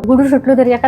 గుడి చుట్టూ తిరిగాక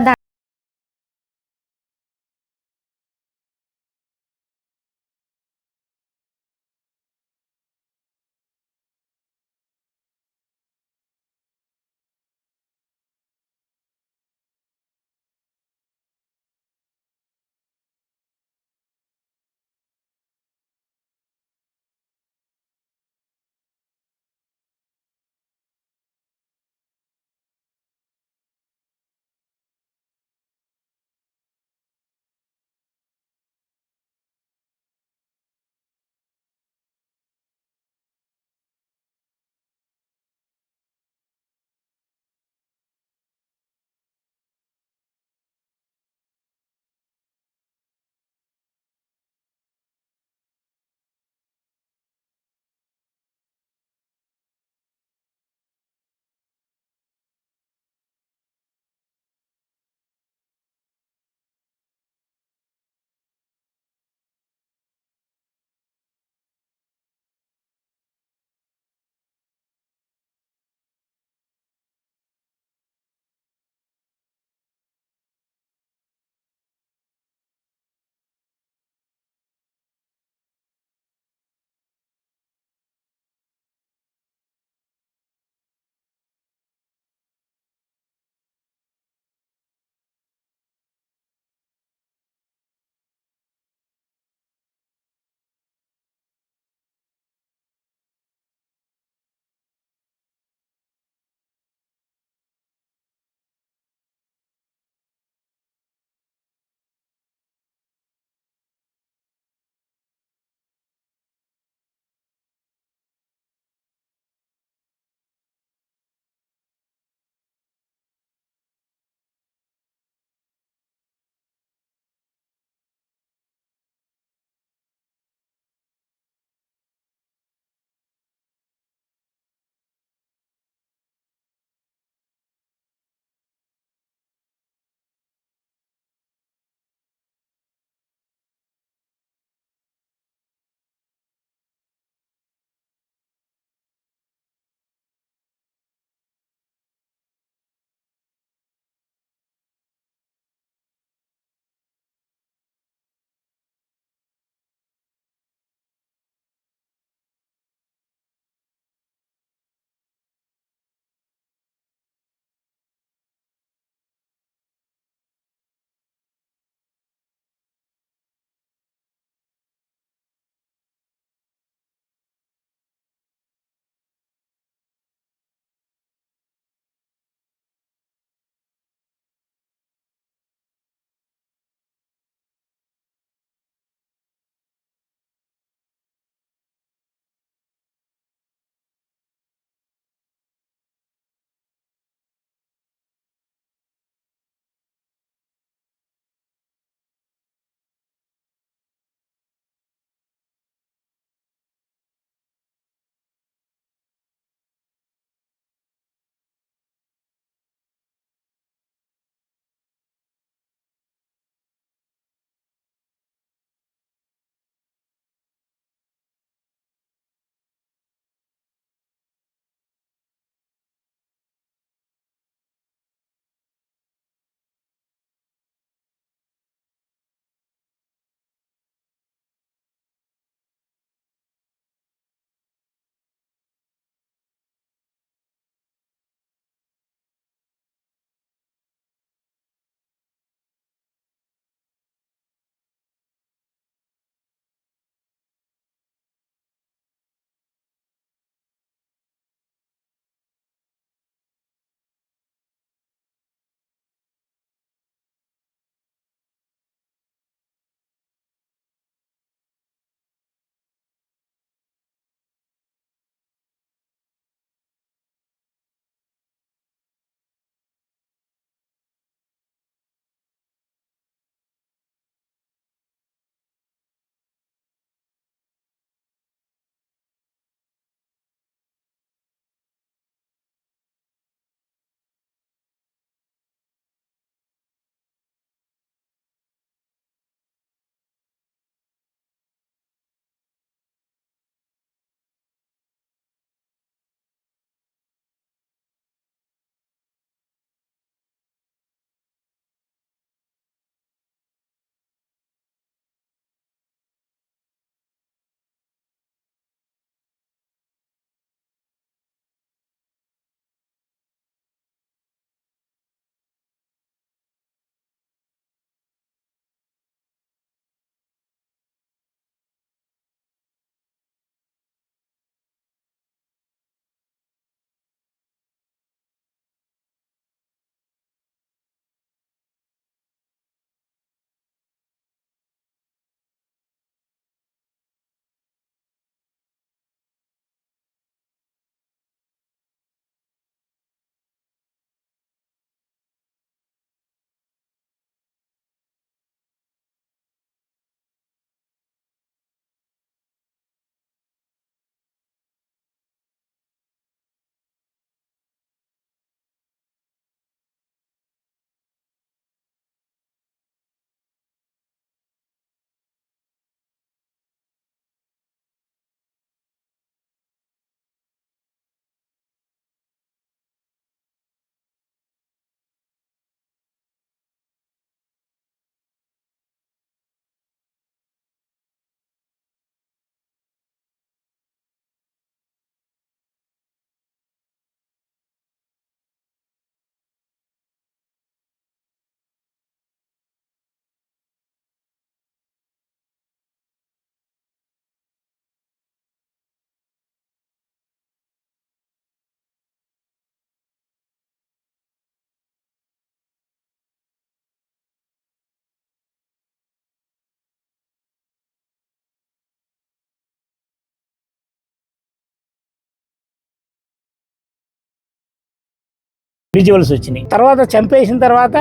విజువల్స్ వచ్చినాయి. తర్వాత చంపేసిన తర్వాత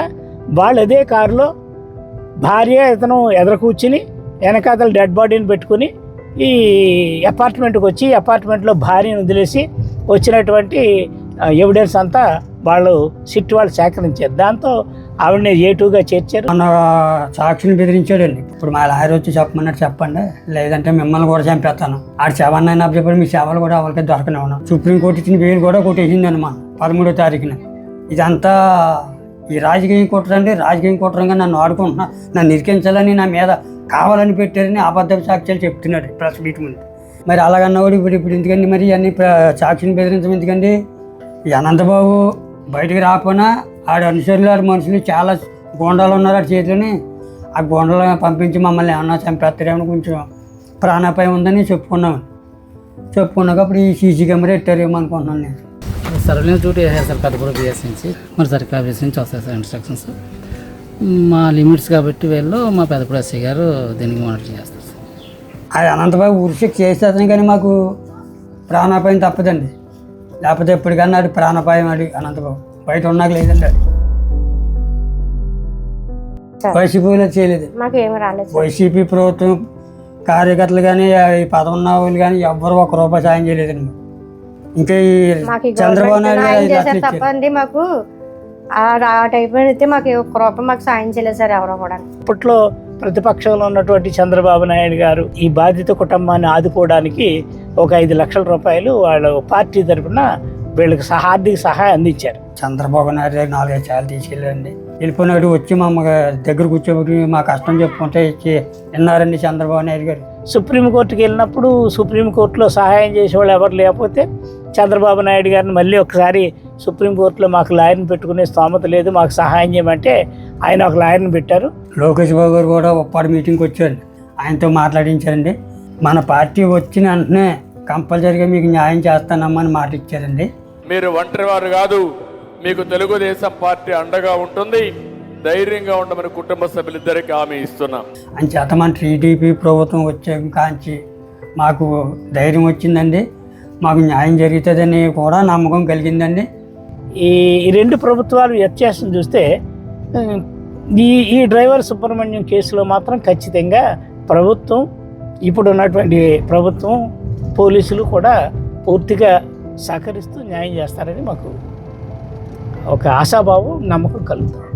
వాళ్ళు అదే కారులో భార్య ఇతను ఎదురు కూర్చుని వెనకాతల డెడ్ బాడీని పెట్టుకుని ఈ అపార్ట్మెంట్కి వచ్చి అపార్ట్మెంట్లో భార్యను వదిలేసి వచ్చినటువంటి ఎవిడెన్స్ అంతా వాళ్ళు సేకరించారు. దాంతో ఆవిడని A2గా చేర్చారు. మన సాక్షిని బెదిరించాడండి. ఇప్పుడు మా లాయర్ వచ్చి చెప్పమన్నట్టు చెప్పండి, లేదంటే మిమ్మల్ని కూడా చంపేస్తాను. ఆడు శవాన్ని అప్పచెప్పి మీ సేవలు కూడా వాళ్ళకి దొరకనివ్వను. సుప్రీంకోర్టు ఇచ్చిన బెయిల్ కూడా కొట్టేసింది అనమాట 13వ తారీఖున. ఇదంతా ఈ రాజకీయం కుట్రండి. రాజకీయం కుట్రంగా నన్ను ఆడుకుంటున్నా, నన్ను ఇరికించాలని నా మీద కావాలని పెట్టారని అబద్ధపు సాక్ష్యాలు చెప్తున్నాడు ప్రెస్ మీట్ ముందు. మరి అలాగన్నవాడు ఇప్పుడు ఎందుకండి మరి అన్ని సాక్షిని బెదిరించడం ఎందుకండి? ఈ అనంతబాబు బయటికి రాకపోయినా ఆడు అనుసరులు ఆడు మనుషులు చాలా గోండాలు ఉన్నారు ఆడి చేతిలోని. ఆ గోండాలను పంపించి మమ్మల్ని ఏమన్నా చంపేస్తారేమో కొంచెం ప్రాణాపాయం ఉందని చెప్పుకున్నాక అప్పుడు ఈ సీసీ కెమెరా పెట్టారేమో అనుకుంటున్నాను నేను. సర్వేలెన్స్ డ్యూటీ వేసారు సార్ పెద్దపూడ బిఎస్ నుంచి. మరి సర్కార్ ఆఫీస్ నుంచి వస్తాయి సార్ ఇన్స్ట్రక్షన్స్. మా లిమిట్స్ కాబట్టి వీళ్ళు మా పెద్దపూడ ఎస్ఐ గారు దీనికి మానిటర్ చేస్తారు సార్. అది అనంతబాబు ఉరిశిక్ష చేసేస్తాను కానీ మాకు ప్రాణాపాయం తప్పదండి. లేకపోతే ఎప్పటికన్నా అది ప్రాణాపాయం అది అనంతబాబు బయట ఉన్నాక లేదండి. అది వైసీపీలో చేయలేదు. వైసీపీ ప్రభుత్వం కార్యకర్తలు కానీ ఈ పదవి ఉన్న వాళ్ళు కానీ ఎవ్వరు ఒక్క రూపాయి సాయం చేయలేదండి. ఇంకా ఈ చంద్రబాబు నాయుడు తప్పండి మాకు ఆ టైప్ అయితే మాకు ఒక్క రూపాయి మాకు సాయం చేయలేదు సార్ ఎవరో కూడా. అప్పట్లో ప్రతిపక్షంలో ఉన్నటువంటి చంద్రబాబు నాయుడు గారు ఈ బాధిత కుటుంబాన్ని ఆదుకోవడానికి ఒక 5 లక్షల రూపాయలు వాళ్ళ పార్టీ తరఫున వీళ్ళకి ఆర్థిక సహాయం అందించారు. చంద్రబాబు నాయుడు 4-5 సార్లు తీసుకెళ్ళండి. వెళ్ళిపోయినాడు వచ్చి మా దగ్గర కూర్చోబెట్టి మా కష్టం చెప్పుకుంటే విన్నారండి చంద్రబాబు నాయుడు గారు. సుప్రీంకోర్టుకి వెళ్ళినప్పుడు సుప్రీంకోర్టులో సహాయం చేసేవాళ్ళు ఎవరు లేకపోతే చంద్రబాబు నాయుడు గారిని మళ్ళీ ఒకసారి సుప్రీంకోర్టులో మాకు లాయర్ని పెట్టుకునే స్తోమత లేదు, మాకు సహాయం చేయమంటే ఆయన ఒక లాయర్ని పెట్టారు. లోకేష్ బాబు గారు కూడా ఒప్పాడు మీటింగ్కి వచ్చారు, ఆయనతో మాట్లాడించారండి. మన పార్టీ వచ్చిన వెంటనే కంపల్సరీగా మీకు న్యాయం చేస్తానమ్మని మాట ఇచ్చారండి. మీరు ఒంటరి వారు కాదు, మీకు తెలుగుదేశం పార్టీ అండగా ఉంటుంది, ధైర్యంగా ఉండమని కుటుంబ సభ్యులిద్దరికి హామీ ఇస్తున్నాం. అంచేత మన టీడీపీ ప్రభుత్వం వచ్చే కాంచి మాకు ధైర్యం వచ్చిందండి, మాకు న్యాయం జరుగుతుందని కూడా నమ్మకం కలిగిందండి. ఈ 2 ప్రభుత్వాలు వ్యత్యాసం చూస్తే ఈ డ్రైవర్ సుబ్రహ్మణ్యం కేసులో మాత్రం ఖచ్చితంగా ప్రభుత్వం, ఇప్పుడు ఉన్నటువంటి ప్రభుత్వం, పోలీసులు కూడా పూర్తిగా సహకరిస్తూ న్యాయం చేస్తారని మాకు ఒక ఆశాభావం, నమ్మకం కలుగుతుంది.